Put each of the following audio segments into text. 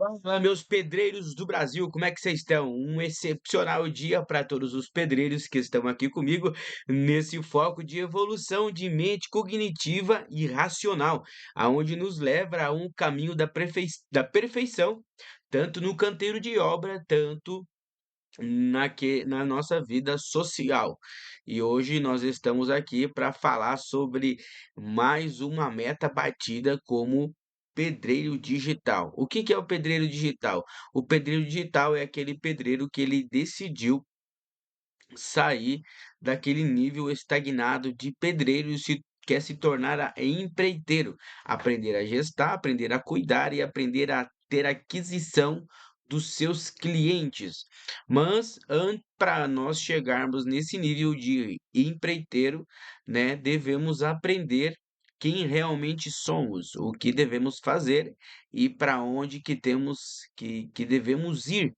Fala, meus pedreiros do Brasil, como é que vocês estão? Um excepcional dia para todos os pedreiros que estão aqui comigo nesse foco de evolução de mente cognitiva e racional, aonde nos leva a um caminho da perfeição, tanto no canteiro de obra, tanto na nossa vida social. E hoje nós estamos aqui para falar sobre mais uma meta batida como pedreiro digital. O que que é o pedreiro digital? O pedreiro digital é aquele pedreiro que ele decidiu sair daquele nível estagnado de pedreiro e quer se tornar empreiteiro, aprender a gestar, aprender a cuidar e aprender a ter aquisição dos seus clientes. Mas para nós chegarmos nesse nível de empreiteiro, né, devemos aprender quem realmente somos, o que devemos fazer e para onde que temos que devemos ir,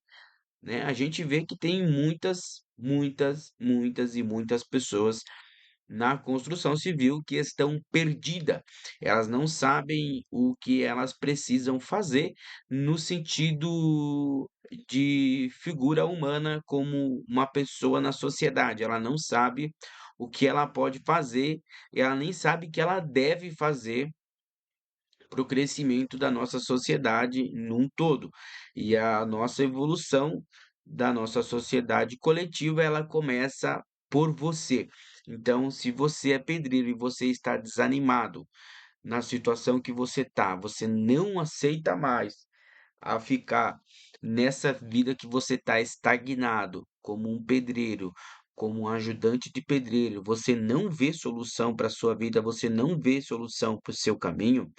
né? A gente vê que tem muitas pessoas na construção civil que estão perdidas. Elas não sabem o que elas precisam fazer no sentido de figura humana como uma pessoa na sociedade. Ela não sabe o que ela pode fazer, ela nem sabe o que ela deve fazer para o crescimento da nossa sociedade num todo. E a nossa evolução da nossa sociedade coletiva, ela começa por você. Então, se você é pedreiro e você está desanimado na situação que você está, você não aceita mais a ficar nessa vida que você está estagnado, como um pedreiro, como um ajudante de pedreiro, você não vê solução para a sua vida, você não vê solução para o seu caminho.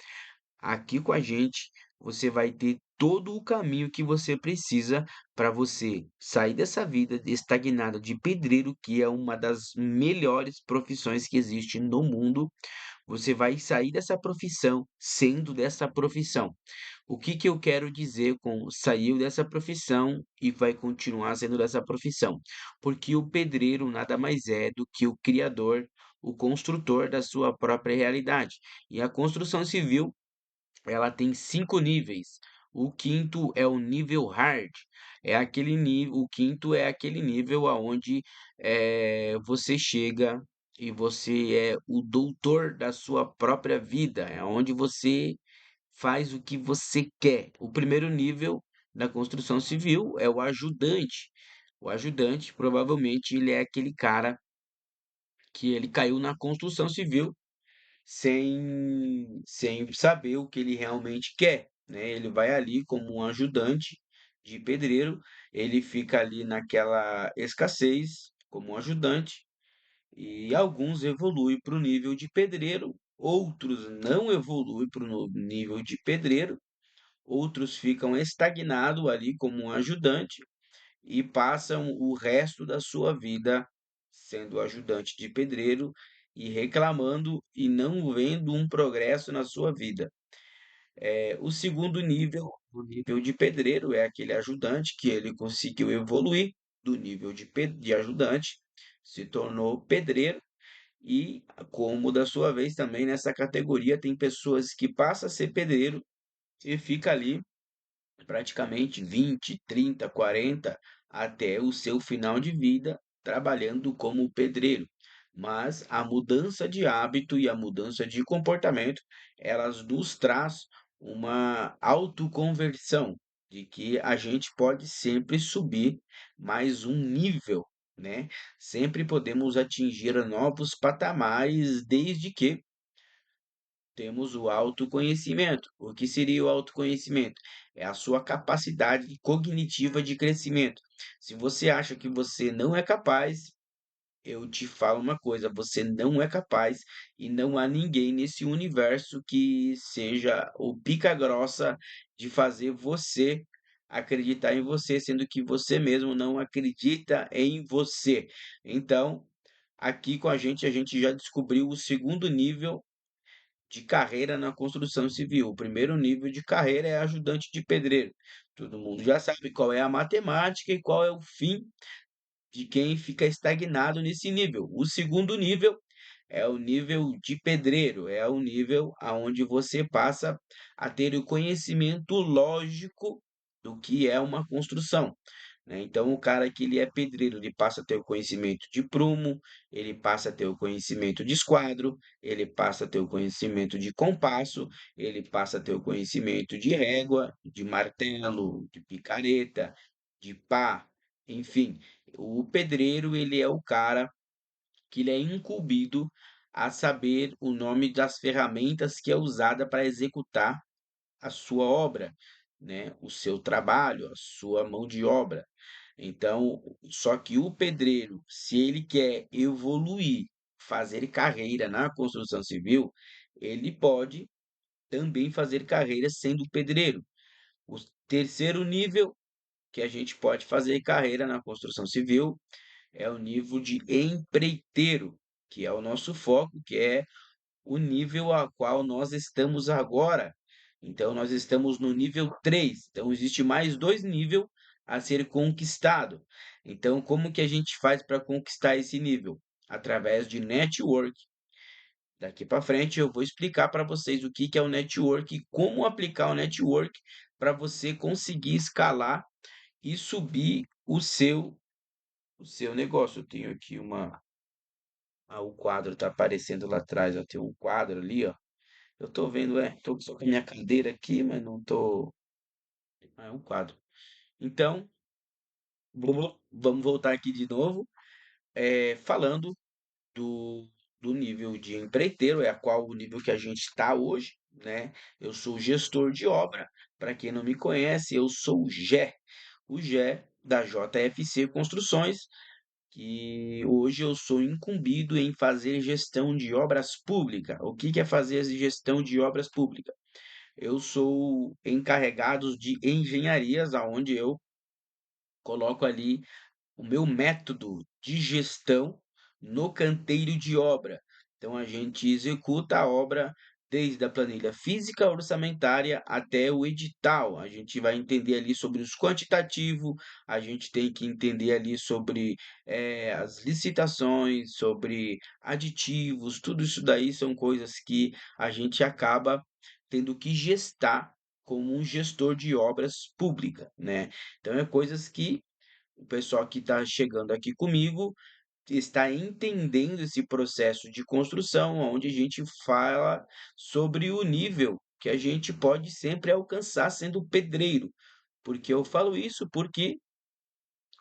Aqui com a gente, você vai ter todo o caminho que você precisa para você sair dessa vida estagnada de pedreiro, que é uma das melhores profissões que existe no mundo. Você vai sair dessa profissão sendo dessa profissão. O que que eu quero dizer com saiu dessa profissão e vai continuar sendo dessa profissão? Porque o pedreiro nada mais é do que o criador, o construtor da sua própria realidade. E a construção civil, ela tem 5 níveis. O quinto é o nível hard. É aquele nível, o quinto é aquele nível aonde você chega e você é o doutor da sua própria vida. É onde você faz o que você quer. O primeiro nível da construção civil é o ajudante. O ajudante, provavelmente, ele é aquele cara que ele caiu na construção civil sem saber o que ele realmente quer, né? Ele vai ali como um ajudante de pedreiro, ele fica ali naquela escassez como um ajudante, e alguns evoluem para o nível de pedreiro, outros não evoluem para o nível de pedreiro, outros ficam estagnados ali como um ajudante e passam o resto da sua vida sendo ajudante de pedreiro e reclamando e não vendo um progresso na sua vida. O segundo nível, o nível de pedreiro, é aquele ajudante que ele conseguiu evoluir do nível de ajudante, se tornou pedreiro e, como da sua vez também nessa categoria, tem pessoas que passam a ser pedreiro e fica ali praticamente 20, 30, 40 até o seu final de vida trabalhando como pedreiro. Mas a mudança de hábito e a mudança de comportamento, elas nos traz uma autoconversão de que a gente pode sempre subir mais um nível, né? Sempre podemos atingir novos patamares desde que temos o autoconhecimento. O que seria o autoconhecimento? É a sua capacidade cognitiva de crescimento. Se você acha que você não é capaz, eu te falo uma coisa: você não é capaz e não há ninguém nesse universo que seja o pica-grossa de fazer você acreditar em você, sendo que você mesmo não acredita em você. Então, aqui com a gente já descobriu o segundo nível de carreira na construção civil. O primeiro nível de carreira é ajudante de pedreiro. Todo mundo já sabe qual é a matemática e qual é o fim de quem fica estagnado nesse nível. O segundo nível é o nível de pedreiro, é o nível aonde você passa a ter o conhecimento lógico do que é uma construção, né. Então o cara que ele é pedreiro, ele passa a ter o conhecimento de prumo, ele passa a ter o conhecimento de esquadro, ele passa a ter o conhecimento de compasso, ele passa a ter o conhecimento de régua, de martelo, de picareta, de pá, enfim. O pedreiro, ele é o cara que ele é incumbido a saber o nome das ferramentas que é usada para executar a sua obra, né, o seu trabalho, a sua mão de obra. Então, só que o pedreiro, se ele quer evoluir, fazer carreira na construção civil, ele pode também fazer carreira sendo pedreiro. O terceiro nível que a gente pode fazer carreira na construção civil é o nível de empreiteiro, que é o nosso foco, que é o nível a qual nós estamos agora. Então, nós estamos no nível 3. Então, existe mais 2 nível a ser conquistado. Então, como que a gente faz para conquistar esse nível? Através de network. Daqui para frente eu vou explicar para vocês o que que é o network e como aplicar o network para você conseguir escalar e subir o seu negócio. Eu tenho aqui uma o quadro está aparecendo lá atrás, ó, tem um quadro ali, ó. Eu tô vendo, tô só com a minha cadeira aqui, mas não tô. É um quadro. Então, vamos voltar aqui de novo, falando do, do nível de empreiteiro, é a qual o nível que a gente está hoje, né? Eu sou gestor de obra. Para quem não me conhece, eu sou o Gé da JFC Construções, que hoje eu sou incumbido em fazer gestão de obras públicas. O que que é fazer gestão de obras públicas? Eu sou encarregado de engenharias, aonde eu coloco ali o meu método de gestão no canteiro de obra. Então, a gente executa a obra desde a planilha física orçamentária até o edital. A gente vai entender ali sobre os quantitativos, a gente tem que entender ali sobre as licitações, sobre aditivos, tudo isso daí são coisas que a gente acaba tendo que gestar como um gestor de obras públicas, né? Então, é coisas que o pessoal que está chegando aqui comigo está entendendo esse processo de construção, onde a gente fala sobre o nível que a gente pode sempre alcançar sendo pedreiro. Porque eu falo isso porque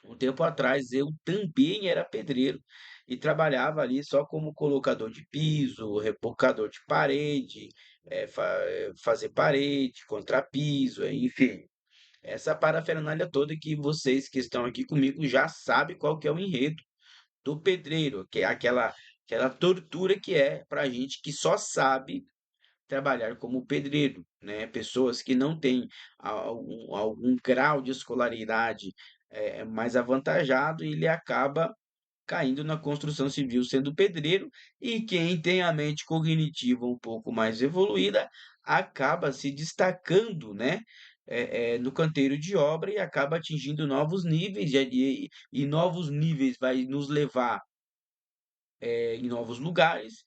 um tempo atrás eu também era pedreiro e trabalhava ali só como colocador de piso, rebocador de parede, fazer parede, contrapiso, enfim. Essa parafernália toda que vocês que estão aqui comigo já sabem qual que é o enredo do pedreiro, que é aquela tortura que é para a gente que só sabe trabalhar como pedreiro, né? Pessoas que não têm algum grau de escolaridade mais avantajado, e ele acaba caindo na construção civil sendo pedreiro, e quem tem a mente cognitiva um pouco mais evoluída acaba se destacando, né, no canteiro de obra e acaba atingindo novos níveis, e novos níveis vai nos levar em novos lugares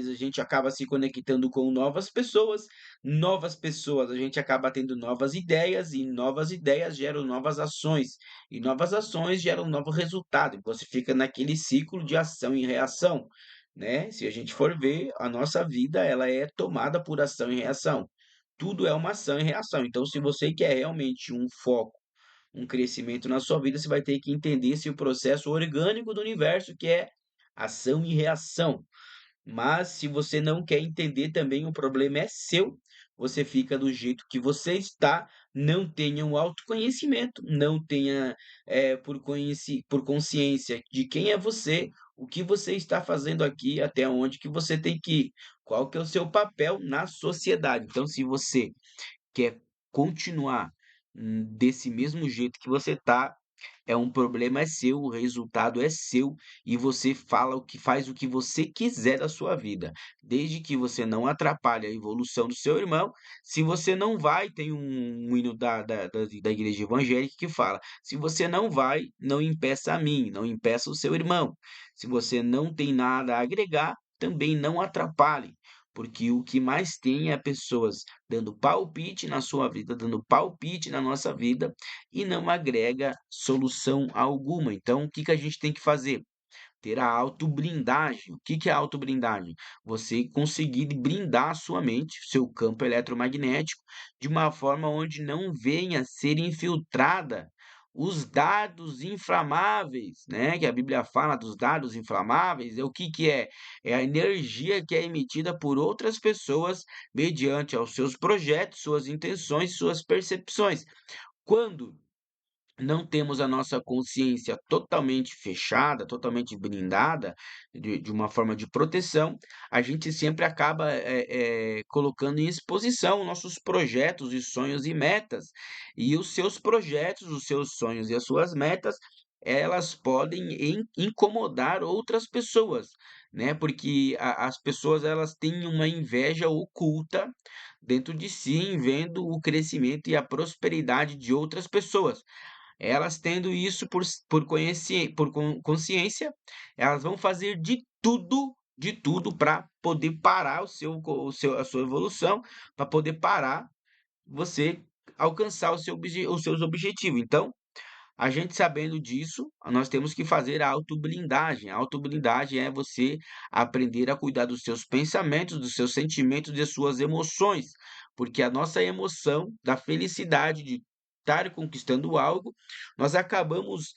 a gente acaba se conectando com novas pessoas a gente acaba tendo novas ideias, e novas ideias geram novas ações, e novas ações geram um novo resultado, e você fica naquele ciclo de ação e reação, né? Se a gente for ver, a nossa vida ela é tomada por ação e reação. Tudo é uma ação e reação. Então, se você quer realmente um foco, um crescimento na sua vida, você vai ter que entender esse processo orgânico do universo, que é ação e reação. Mas se você não quer entender também, o problema é seu. Você fica do jeito que você está, não tenha um autoconhecimento, não tenha por consciência de quem é você, o que você está fazendo aqui, até onde que você tem que ir, qual que é o seu papel na sociedade. Então, se você quer continuar desse mesmo jeito que você tá, um problema é seu, o resultado é seu, e você fala o que faz o que você quiser da sua vida, desde que você não atrapalhe a evolução do seu irmão. Se você não vai, tem um hino da igreja evangélica que fala: se você não vai, não impeça a mim, não impeça o seu irmão. Se você não tem nada a agregar, também não atrapalhe, porque o que mais tem é pessoas dando palpite na sua vida, dando palpite na nossa vida e não agrega solução alguma. Então, o que que a gente tem que fazer? Ter a autoblindagem. O que que é autoblindagem? Você conseguir blindar a sua mente, seu campo eletromagnético, de uma forma onde não venha ser infiltrada os dados inflamáveis, né? Que a Bíblia fala dos dados inflamáveis, é o que que é? É a energia que é emitida por outras pessoas mediante aos seus projetos, suas intenções, suas percepções. Quando não temos a nossa consciência totalmente fechada, totalmente blindada, de uma forma de proteção, a gente sempre acaba colocando em exposição nossos projetos e sonhos e metas. E os seus projetos, os seus sonhos e as suas metas, elas podem incomodar outras pessoas, né? Porque as pessoas elas têm uma inveja oculta dentro de si, em vendo o crescimento e a prosperidade de outras pessoas. Elas tendo isso por consciência, elas vão fazer de tudo para poder parar a sua evolução, para poder parar você alcançar os seus objetivos. Então, a gente sabendo disso, nós temos que fazer a autoblindagem. A autoblindagem é você aprender a cuidar dos seus pensamentos, dos seus sentimentos, das suas emoções, porque a nossa emoção da felicidade de estar conquistando algo, nós acabamos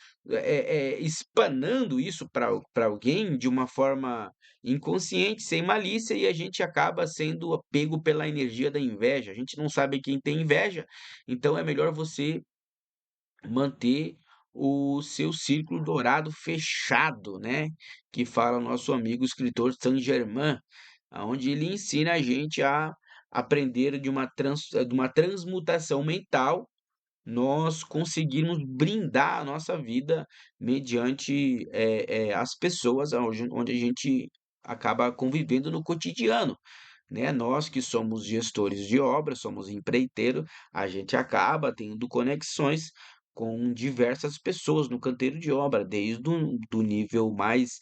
espanando isso para alguém de uma forma inconsciente, sem malícia, e a gente acaba sendo pego pela energia da inveja. A gente não sabe quem tem inveja, então é melhor você manter o seu círculo dourado fechado, né? Que fala o nosso amigo escritor Saint-Germain, aonde ele ensina a gente a aprender de uma transmutação mental, nós conseguirmos brindar a nossa vida mediante as pessoas onde a gente acaba convivendo no cotidiano, né? Nós que somos gestores de obra, somos empreiteiro, a gente acaba tendo conexões com diversas pessoas no canteiro de obra, desde do nível mais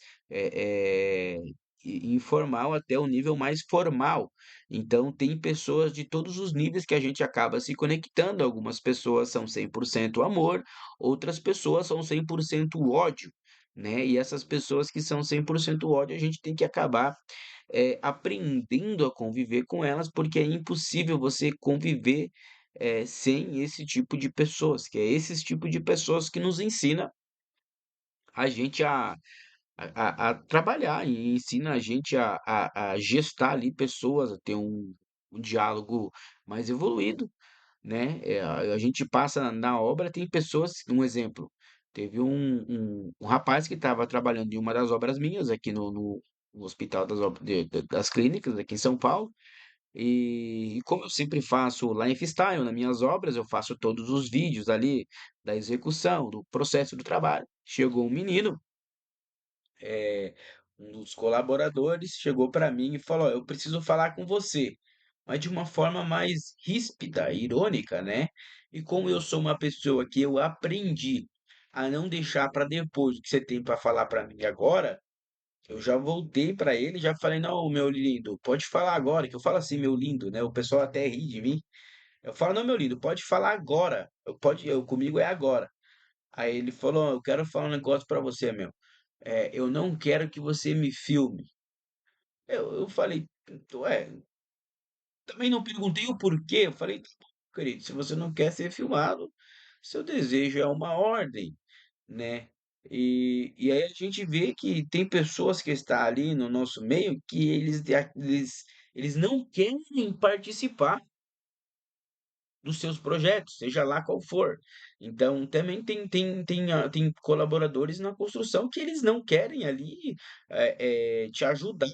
informal até o nível mais formal. Então, tem pessoas de todos os níveis que a gente acaba se conectando. Algumas pessoas são 100% amor, outras pessoas são 100% ódio, né? E essas pessoas que são 100% ódio, a gente tem que acabar aprendendo a conviver com elas, porque é impossível você conviver sem esse tipo de pessoas, que é esse tipo de pessoas que nos ensina a gente a trabalhar e ensina a gente a gestar ali pessoas, a ter um diálogo mais evoluído, né? A gente passa na obra, tem pessoas, um exemplo, teve um rapaz que estava trabalhando em uma das obras minhas aqui no Hospital das Clínicas, aqui em São Paulo, e como eu sempre faço lifestyle nas minhas obras, eu faço todos os vídeos ali da execução, do processo do trabalho. Chegou um menino, eh, um dos colaboradores, chegou para mim e falou: "Ó, eu preciso falar com você", mas de uma forma mais ríspida, irônica, né. E como eu sou uma pessoa que eu aprendi a não deixar para depois o que você tem para falar para mim agora, eu já voltei para ele e já falei: "Não, meu lindo, pode falar agora", que eu falo assim: "Meu lindo", né, o pessoal até ri de mim. Eu falo: "Não, meu lindo, pode falar agora, comigo é agora". Aí ele falou: "Eu quero falar um negócio para você, meu, eu não quero que você me filme". Eu falei: "Ué", também não perguntei o porquê, eu falei: "Tá bom, querido, se você não quer ser filmado, seu desejo é uma ordem", né. E aí a gente vê que tem pessoas que está ali no nosso meio que eles não querem participar dos seus projetos, seja lá qual for. Então também tem colaboradores na construção que eles não querem ali, te ajudar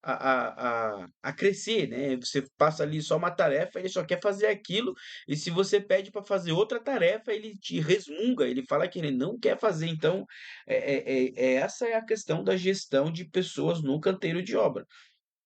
a crescer, né. Você passa ali só uma tarefa, ele só quer fazer aquilo, e se você pede para fazer outra tarefa, ele te resmunga, ele fala que ele não quer fazer. Então, essa é a questão da gestão de pessoas no canteiro de obra.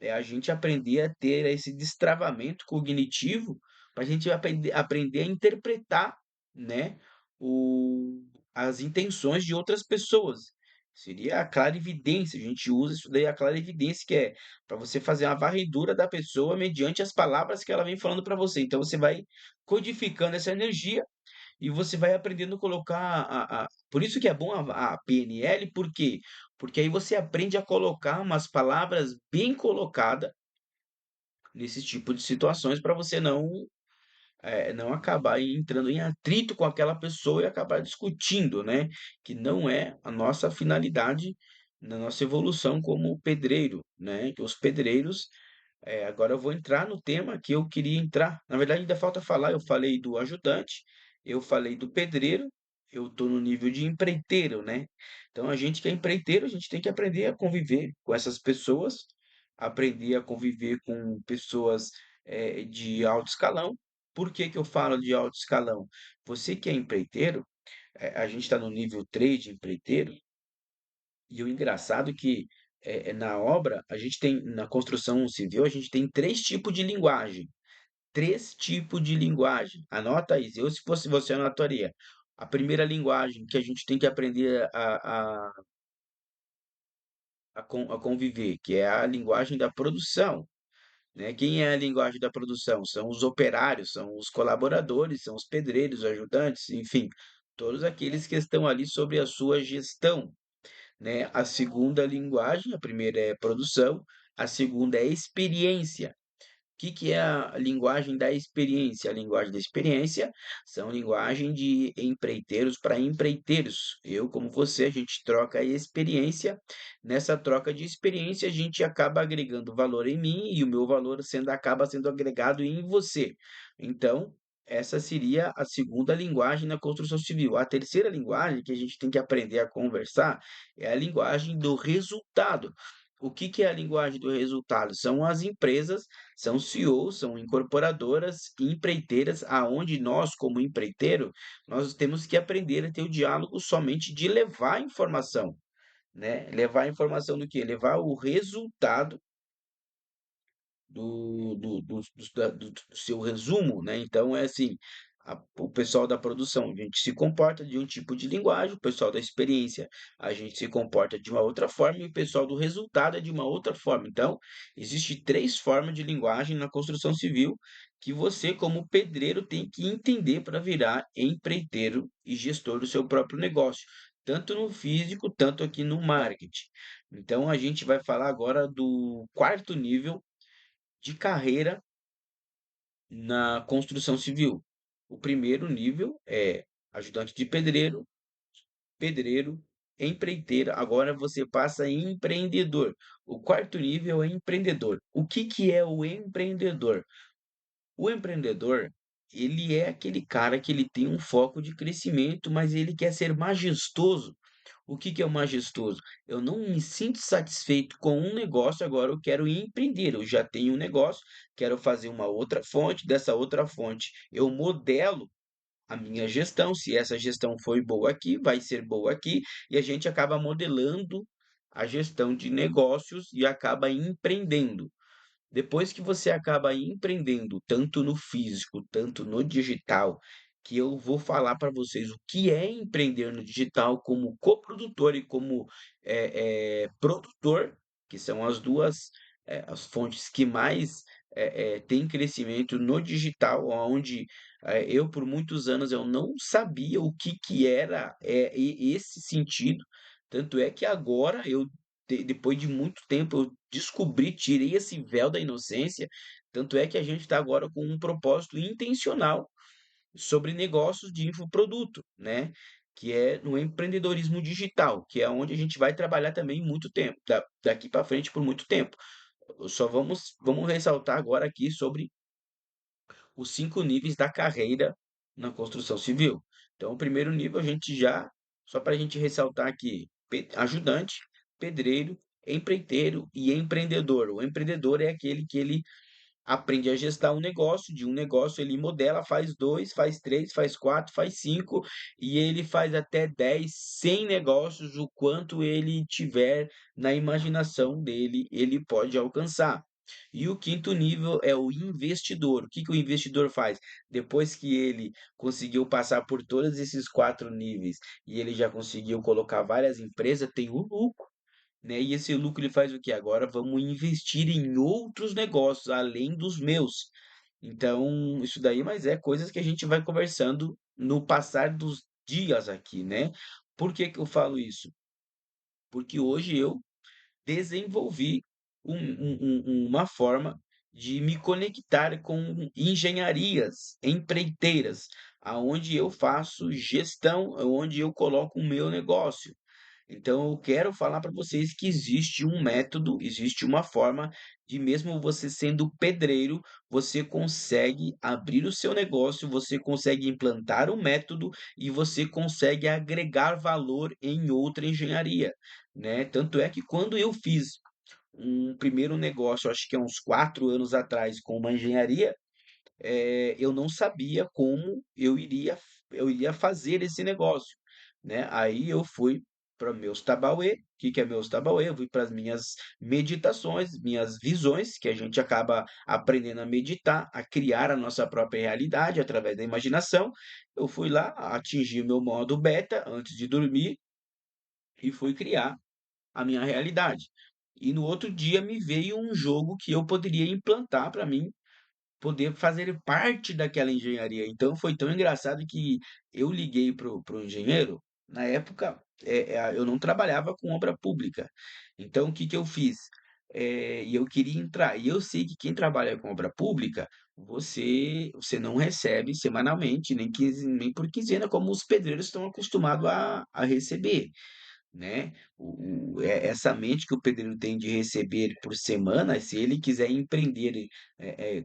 É a gente aprender a ter esse destravamento cognitivo, para a gente aprender a interpretar, né, o as intenções de outras pessoas. Seria a clarividência, a gente usa isso daí, a clarividência, que é para você fazer uma varredura da pessoa mediante as palavras que ela vem falando para você. Então você vai codificando essa energia e você vai aprendendo a colocar por isso que é bom a PNL, por quê? Porque aí você aprende a colocar umas palavras bem colocada nesse tipo de situações para você não acabar entrando em atrito com aquela pessoa e acabar discutindo, né, que não é a nossa finalidade na nossa evolução como pedreiro, né, que os pedreiros agora eu vou entrar no tema que eu queria entrar. Na verdade, ainda falta falar. Eu falei do ajudante, eu falei do pedreiro, eu estou no nível de empreiteiro, né? Então, a gente que é empreiteiro, a gente tem que aprender a conviver com essas pessoas, aprender a conviver com pessoas de alto escalão. Por que que eu falo de alto escalão? Você que é empreiteiro, a gente está no nível 3 de empreiteiro, e o engraçado é que na obra, a gente tem, na construção civil, a gente tem três tipos de linguagem. Três tipos de linguagem. Anota aí, eu se fosse você anotaria. A primeira linguagem que a gente tem que aprender a conviver, que é a linguagem da produção, né? Quem é a linguagem da produção? São os operários, são os colaboradores, são os pedreiros, ajudantes, enfim, todos aqueles que estão ali sobre a sua gestão, né? A segunda linguagem, a primeira é produção, a segunda é experiência. Que é a linguagem da experiência? A linguagem da experiência são linguagem de empreiteiros para empreiteiros. Eu, como você, a gente troca a experiência. Nessa troca de experiência, a gente acaba agregando valor em mim e o meu valor acaba sendo agregado em você. Então, essa seria a segunda linguagem na construção civil. A terceira linguagem que a gente tem que aprender a conversar é a linguagem do resultado. O que é a linguagem do resultado? São as empresas, são CEOs, são incorporadoras, empreiteiras, aonde nós, como empreiteiro, nós temos que aprender a ter o diálogo somente de levar informação, né? Levar a informação do quê? Levar o resultado do seu resumo, né? Então é assim, o pessoal da produção, a gente se comporta de um tipo de linguagem, o pessoal da experiência, a gente se comporta de uma outra forma e o pessoal do resultado é de uma outra forma. Então, existe três formas de linguagem na construção civil que você, como pedreiro, tem que entender para virar empreiteiro e gestor do seu próprio negócio, tanto no físico, tanto aqui no marketing. Então, a gente vai falar agora do quarto nível de carreira na construção civil. O primeiro nível é ajudante de pedreiro, pedreiro, empreiteiro. Agora você passa a empreendedor. O quarto nível é empreendedor. O que que é o empreendedor? O empreendedor, ele é aquele cara que ele tem um foco de crescimento, mas ele quer ser majestoso. O que que é o majestoso? Eu não me sinto satisfeito com um negócio, agora eu quero empreender. Eu já tenho um negócio, quero fazer uma outra fonte, dessa outra fonte eu modelo a minha gestão. Se essa gestão foi boa aqui, vai ser boa aqui, e a gente acaba modelando a gestão de negócios e acaba empreendendo. Depois que você acaba empreendendo tanto no físico, tanto no digital, que eu vou falar para vocês o que é empreender no digital como coprodutor e como produtor, que são as duas as fontes que mais têm crescimento no digital, onde eu por muitos anos eu não sabia o que, que era esse sentido, tanto é que agora eu depois de muito tempo eu descobri, tirei esse véu da inocência, tanto é que a gente está agora com um propósito intencional sobre negócios de infoproduto, né? Que é no empreendedorismo digital, que é onde a gente vai trabalhar também muito tempo, daqui para frente por muito tempo. Só vamos ressaltar agora aqui sobre os 5 níveis da carreira na construção civil. Então, o primeiro nível a gente já, só para a gente ressaltar aqui, ajudante, pedreiro, empreiteiro e empreendedor. O empreendedor é aquele que ele aprende a gestar um negócio, de um negócio ele modela, faz dois, faz três, faz quatro, faz cinco, e ele faz até 10, 100 negócios, o quanto ele tiver na imaginação dele, ele pode alcançar. E o quinto nível é o investidor. O que que o investidor faz? Depois que ele conseguiu passar por todos esses 4 níveis e ele já conseguiu colocar várias empresas, tem o lucro, né? E esse lucro ele faz o quê? Agora vamos investir em outros negócios além dos meus. Então, isso daí, mas é coisas que a gente vai conversando no passar dos dias aqui, né? Por que que eu falo isso? Porque hoje eu desenvolvi uma forma de me conectar com engenharias, empreiteiras, aonde eu faço gestão, onde eu coloco o meu negócio. Então, eu quero falar para vocês que existe um método, existe uma forma de, mesmo você sendo pedreiro, você consegue abrir o seu negócio, você consegue implantar um método e você consegue agregar valor em outra engenharia, né? Tanto é que quando eu fiz um primeiro negócio, acho que há uns 4 anos atrás, com uma engenharia, eu não sabia como eu iria fazer esse negócio, né? Aí eu fui para meus Tabauê. O que que é meus Tabauê? Eu fui para as minhas meditações, minhas visões, que a gente acaba aprendendo a meditar, a criar a nossa própria realidade através da imaginação. Eu fui lá, atingi o meu modo beta antes de dormir e fui criar a minha realidade. E no outro dia me veio um jogo que eu poderia implantar para mim poder fazer parte daquela engenharia. Então foi tão engraçado que eu liguei pro engenheiro, na época, eu não trabalhava com obra pública. Então o que que eu fiz? E eu queria entrar, e eu sei que quem trabalha com obra pública, você não recebe semanalmente, nem por quinzena, como os pedreiros estão acostumados a receber, né? Essa mente que o pedreiro tem de receber por semana, se ele quiser empreender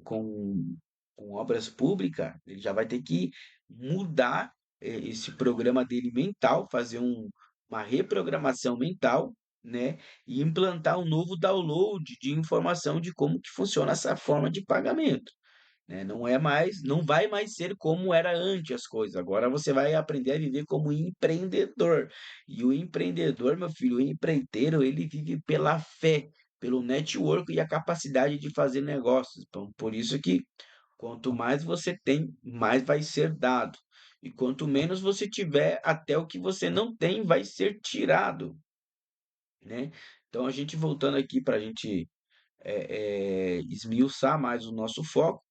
com obras públicas, ele já vai ter que mudar esse programa dele mental, fazer uma reprogramação mental, né? E implantar um novo download de informação de como que funciona essa forma de pagamento, né? Não vai mais ser como era antes as coisas. Agora você vai aprender a viver como empreendedor. E o empreendedor, meu filho, o empreiteiro, ele vive pela fé, pelo network e a capacidade de fazer negócios. Então, por isso que quanto mais você tem, mais vai ser dado. E quanto menos você tiver, até o que você não tem vai ser tirado, né? Então, a gente voltando aqui para a gente esmiuçar mais o nosso foco.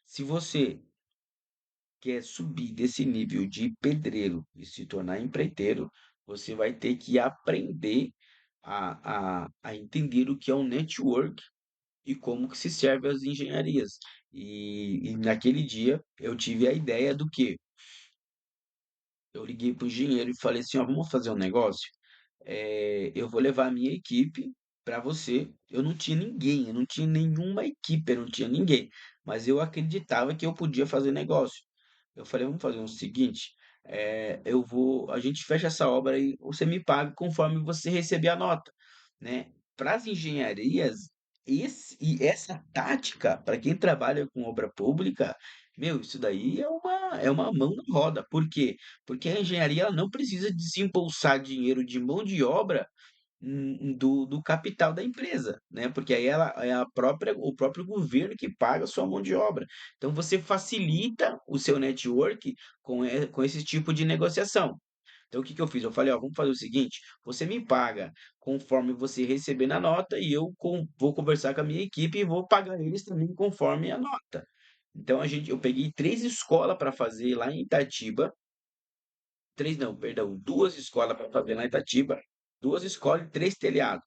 Se você quer subir desse nível de pedreiro e se tornar empreiteiro, você vai ter que aprender a entender o que é um network e como que se serve as engenharias. E naquele dia eu tive a ideia do que eu liguei para o engenheiro e falei assim, ó, vamos fazer um negócio? Eu vou levar a minha equipe para você. Eu não tinha ninguém, eu não tinha nenhuma equipe, eu não tinha ninguém, mas eu acreditava que eu podia fazer negócio. Eu falei, vamos fazer o seguinte, a gente fecha essa obra e você me paga conforme você receber a nota, né? Para as engenharias, essa tática, para quem trabalha com obra pública, meu, isso daí é uma mão na roda. Por quê? Porque a engenharia ela não precisa desembolsar dinheiro de mão de obra do capital da empresa, né? Porque aí ela é o próprio governo que paga a sua mão de obra. Então você facilita o seu network com esse tipo de negociação. Então o que que eu fiz? Eu falei, ó, vamos fazer o seguinte, você me paga conforme você receber na nota e vou conversar com a minha equipe e vou pagar eles também conforme a nota. Então eu peguei 3 escolas para fazer lá em Itatiba. Três não, perdão, 2 escolas para fazer lá em Itatiba, 2 escolas e 3 telhados.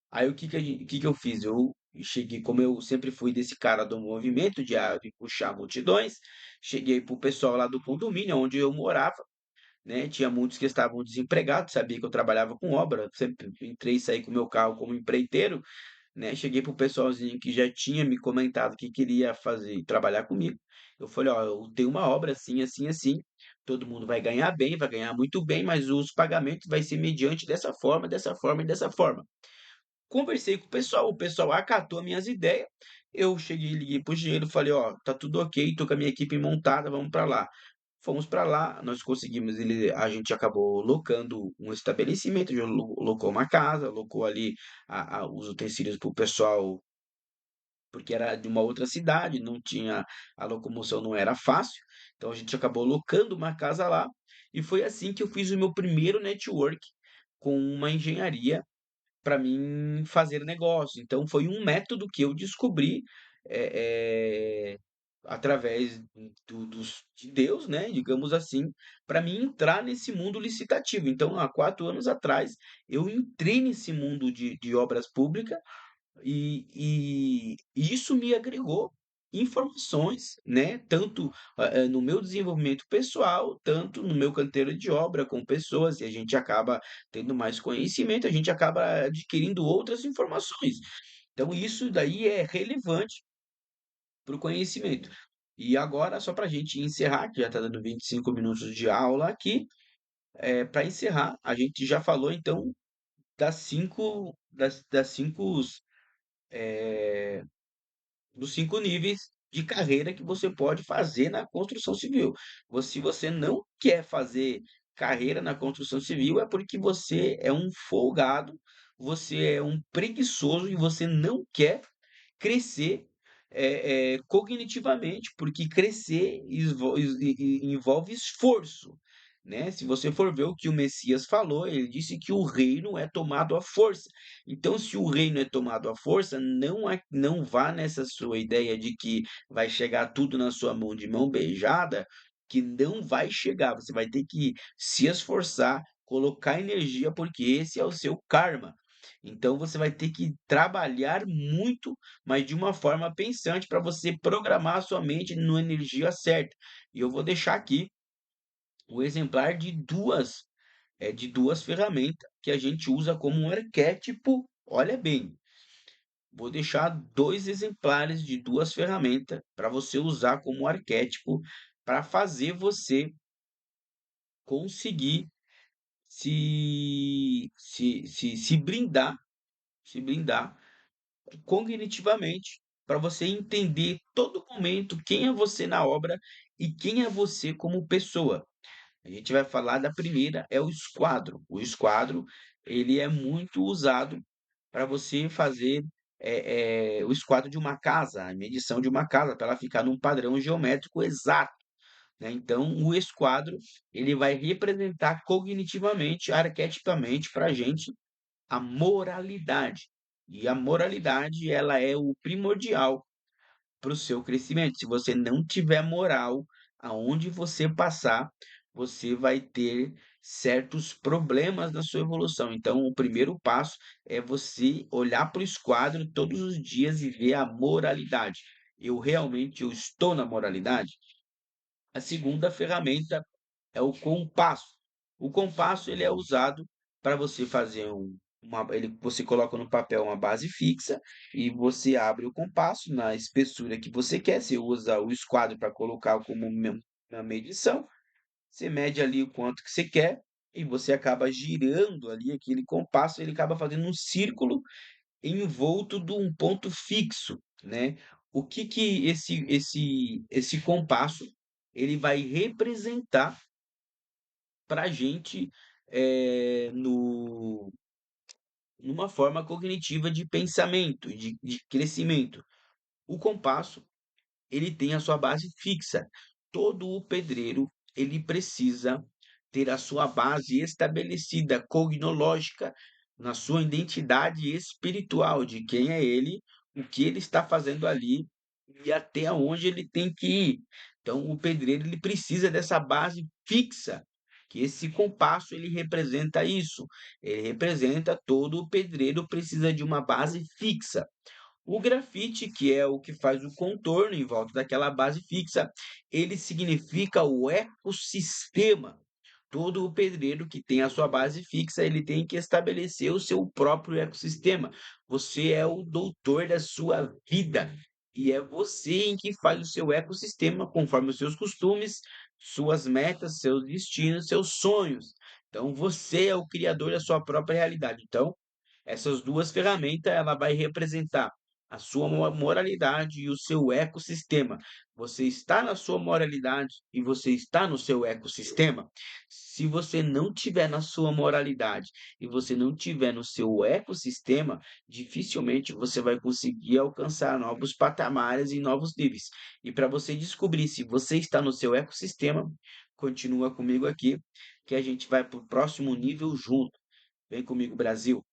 Aí o que que eu fiz? Eu cheguei, como eu sempre fui desse cara do movimento de puxar multidões, cheguei pro pessoal lá do condomínio onde eu morava, né? Tinha muitos que estavam desempregados, sabia que eu trabalhava com obra, sempre entrei e saí com o meu carro como empreiteiro, né? Cheguei pro pessoalzinho que já tinha me comentado que queria fazer, trabalhar comigo. Eu falei, ó, eu tenho uma obra assim, assim, assim. Todo mundo vai ganhar bem, vai ganhar muito bem, mas os pagamentos vai ser mediante dessa forma, dessa forma e dessa forma. Conversei com o pessoal acatou minhas ideias. Eu cheguei, liguei pro engenheiro, falei, ó, tá tudo ok, tô com a minha equipe montada, vamos para lá. Fomos para lá, nós conseguimos, a gente acabou locando um estabelecimento, já locou uma casa, locou ali os utensílios para o porque era de uma outra cidade, não tinha, a locomoção não era fácil, então a gente acabou locando uma casa lá, e foi assim que eu fiz o meu primeiro network com uma engenharia para mim fazer negócio. Então foi um método que eu descobri através de Deus, né, digamos assim, para mim entrar nesse mundo licitativo. Então, há 4 anos atrás, eu entrei nesse mundo de obras públicas e isso me agregou informações, né, tanto, no meu desenvolvimento pessoal, tanto no meu canteiro de obra com pessoas, e a gente acaba tendo mais conhecimento, a gente acaba adquirindo outras informações. Então isso daí é relevante para o conhecimento. E agora, só para a gente encerrar, que já está dando 25 minutos de aula aqui, para encerrar, a gente já falou então das 5 dos 5 níveis de carreira que você pode fazer na construção civil. Se você não quer fazer carreira na construção civil, é porque você é um folgado, você é um preguiçoso e você não quer crescer cognitivamente, porque crescer envolve esforço, né? Se você for ver o que o Messias falou, ele disse que o reino é tomado à força. Então, se o reino é tomado à força, não vá nessa sua ideia de que vai chegar tudo na sua mão de mão beijada, que não vai chegar. Você vai ter que se esforçar, colocar energia, porque esse é o seu karma. Então, você vai ter que trabalhar muito, mas de uma forma pensante para você programar a sua mente na energia certa. E eu vou deixar aqui o exemplar de duas ferramentas que a gente usa como um arquétipo. Olha bem, vou deixar 2 exemplares de 2 ferramentas para você usar como arquétipo para fazer você conseguir se blindar cognitivamente, para você entender todo momento quem é você na obra e quem é você como pessoa. A gente vai falar da primeira, é o esquadro. O esquadro, ele é muito usado para você fazer o esquadro de uma casa, a medição de uma casa, para ela ficar num padrão geométrico exato, né? Então, o esquadro, ele vai representar cognitivamente, arquetipamente para a gente a moralidade. E a moralidade, ela é o primordial para o seu crescimento. Se você não tiver moral, aonde você passar, você vai ter certos problemas na sua evolução. Então, o primeiro passo é você olhar para o esquadro todos os dias e ver a moralidade. Eu estou na moralidade? A segunda ferramenta é o compasso. O compasso ele é usado para você fazer você coloca no papel uma base fixa e você abre o compasso na espessura que você quer. Você usa o esquadro para colocar como uma medição. Você mede ali o quanto que você quer e você acaba girando ali aquele compasso. Ele acaba fazendo um círculo envolto de um ponto fixo, né? O que que esse compasso ele vai representar para a gente numa forma cognitiva de pensamento, de crescimento. O compasso ele tem a sua base fixa. Todo o pedreiro, ele precisa ter a sua base estabelecida, cognológica, na sua identidade espiritual de quem é ele, o que ele está fazendo ali e até onde ele tem que ir. Então, o pedreiro ele precisa dessa base fixa, que esse compasso ele representa isso. Ele representa todo o pedreiro precisa de uma base fixa. O grafite, que é o que faz o contorno em volta daquela base fixa, ele significa o ecossistema. Todo o pedreiro que tem a sua base fixa, ele tem que estabelecer o seu próprio ecossistema. Você é o doutor da sua vida e é você em que faz o seu ecossistema conforme os seus costumes, suas metas, seus destinos, seus sonhos. Então você é o criador da sua própria realidade. Então, essas 2 ferramentas, ela vai representar a sua moralidade e o seu ecossistema. Você está na sua moralidade e você está no seu ecossistema? Se você não tiver na sua moralidade e você não tiver no seu ecossistema, dificilmente você vai conseguir alcançar novos patamares e novos níveis. E para você descobrir se você está no seu ecossistema, continua comigo aqui, que a gente vai para o próximo nível junto. Vem comigo, Brasil.